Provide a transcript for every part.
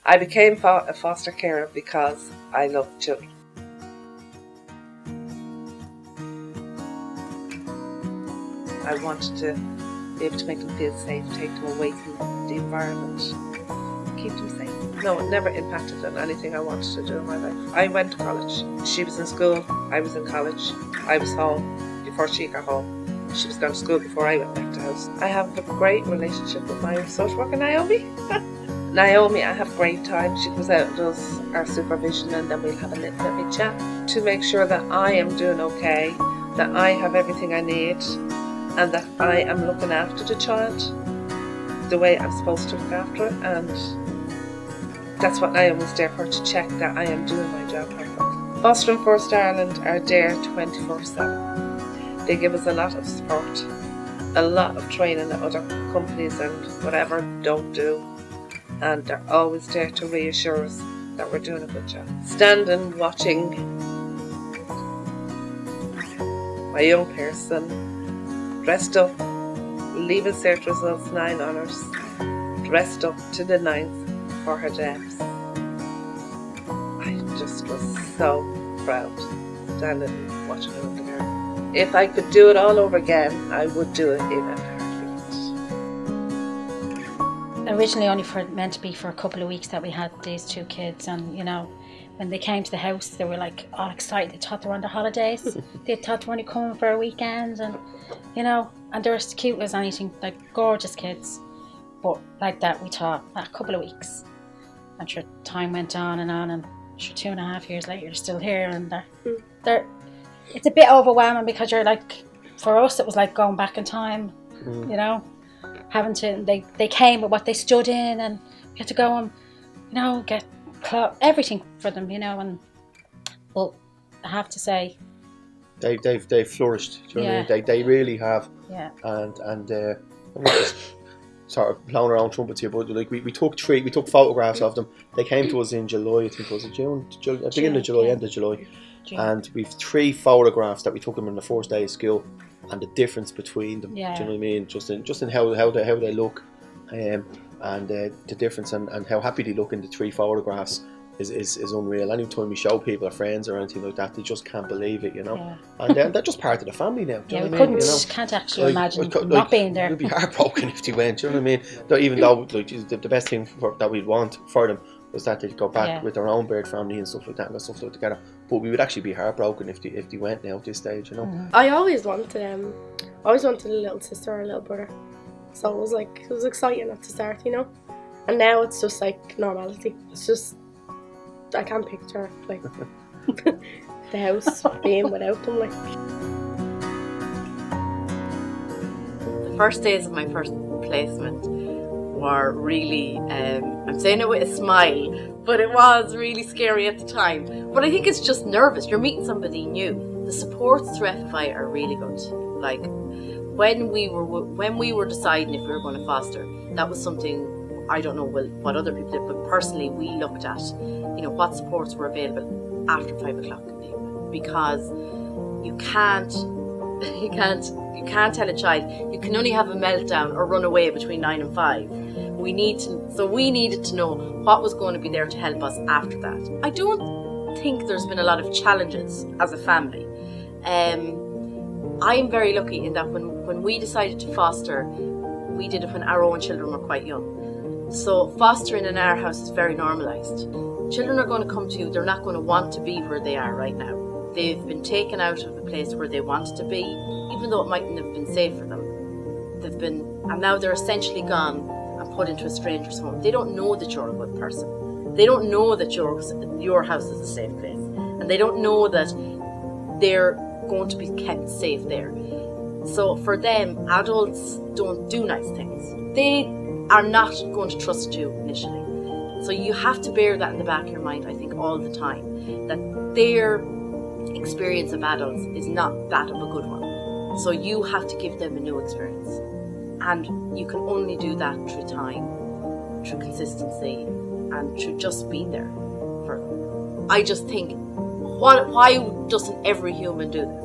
I became a foster carer because I love children. I wanted to be able to make them feel safe, take them away from the environment, keep them safe. No, it never impacted on anything I wanted to do in my life. I went to college. She was in school, I was in college. I was home before she got home. She was going to school before I went back to house. I have a great relationship with my social worker, Naomi. Naomi, I have a great time. She goes out and does our supervision, and then we'll have a little bit chat to make sure that I am doing okay, that I have everything I need, and that I am looking after the child the way I'm supposed to look after it. And that's what Naomi's there for, to check that I am doing my job properly. Fostering First Ireland are there 24/7. They give us a lot of support, a lot of training that other companies and whatever don't do. And they're always there to reassure us that we're doing a good job. Standing watching my young person dressed up, leaving cert results 9 honours, dressed up to the 9th for her debs. I just was so proud, standing and watching her in the mirror. If I could do it all over again, I would do it in a heartbeat. Originally only meant to be for a couple of weeks that we had these 2 kids, and when they came to the house they were like all excited. They thought they were on their holidays. They thought they were only coming for a weekend, and and they were as cute as anything, like gorgeous kids. But like that, we thought a couple of weeks, and sure, time went on, and sure, 2.5 years later they're still here, and they're it's a bit overwhelming, because you're like, for us it was like going back in time, having to, they came with what they stood in, and we had to go and get everything for them, and well, I have to say they've flourished. Do you know what I mean? They really have. Yeah. And I'm just sort of blowing around trumpets here, but like we took photographs of them. They came to us in July, I think it was June, beginning of July, end of July. June. And we've 3 photographs that we took them on the first day of school, and the difference between them. Yeah. Do you know what I mean? Just in how they look, and the difference, and how happy they look in the 3 photographs is unreal. Anytime we show people, our friends or anything like that, they just can't believe it, Yeah. And they're just part of the family now. Do you know what I mean? Can't actually imagine not being there. We'd be heartbroken if they went. Do you know what I mean? Even though the best thing that we'd want for them was that they'd go back with their own bird family and stuff like that, and stuff like together. But we would actually be heartbroken if they went now at this stage, Mm-hmm. I always wanted a little sister or a little brother, so it was exciting at the start, and now it's just like normality. It's just, I can't picture like the house being without them. Like, the first days of my first placement were really, I'm saying it with a smile, but it was really scary at the time. But I think it's just nervous. You're meeting somebody new. The supports through FFI are really good. Like when we were deciding if we were going to foster, that was something, I don't know what other people did, but personally we looked at, what supports were available after 5 o'clock, because you can't tell a child you can only have a meltdown or run away between 9 and 5. We needed to know what was going to be there to help us after that. I don't think there's been a lot of challenges as a family. I'm very lucky in that when we decided to foster, we did it when our own children were quite young. So fostering in our house is very normalised. Children are going to come to you, they're not going to want to be where they are right now. They've been taken out of the place where they wanted to be, even though it mightn't have been safe for them. And now they're essentially gone and put into a stranger's home. They don't know that you're a good person. They don't know that your house is a safe place. And they don't know that they're going to be kept safe there. So for them, adults don't do nice things. They are not going to trust you initially. So you have to bear that in the back of your mind, I think, all the time, that their experience of adults is not that of a good one. So you have to give them a new experience. And you can only do that through time, through consistency, and through just being there for them. I just think, why doesn't every human do this?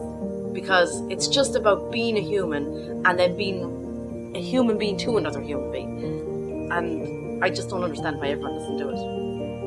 Because it's just about being a human and then being a human being to another human being. And I just don't understand why everyone doesn't do it.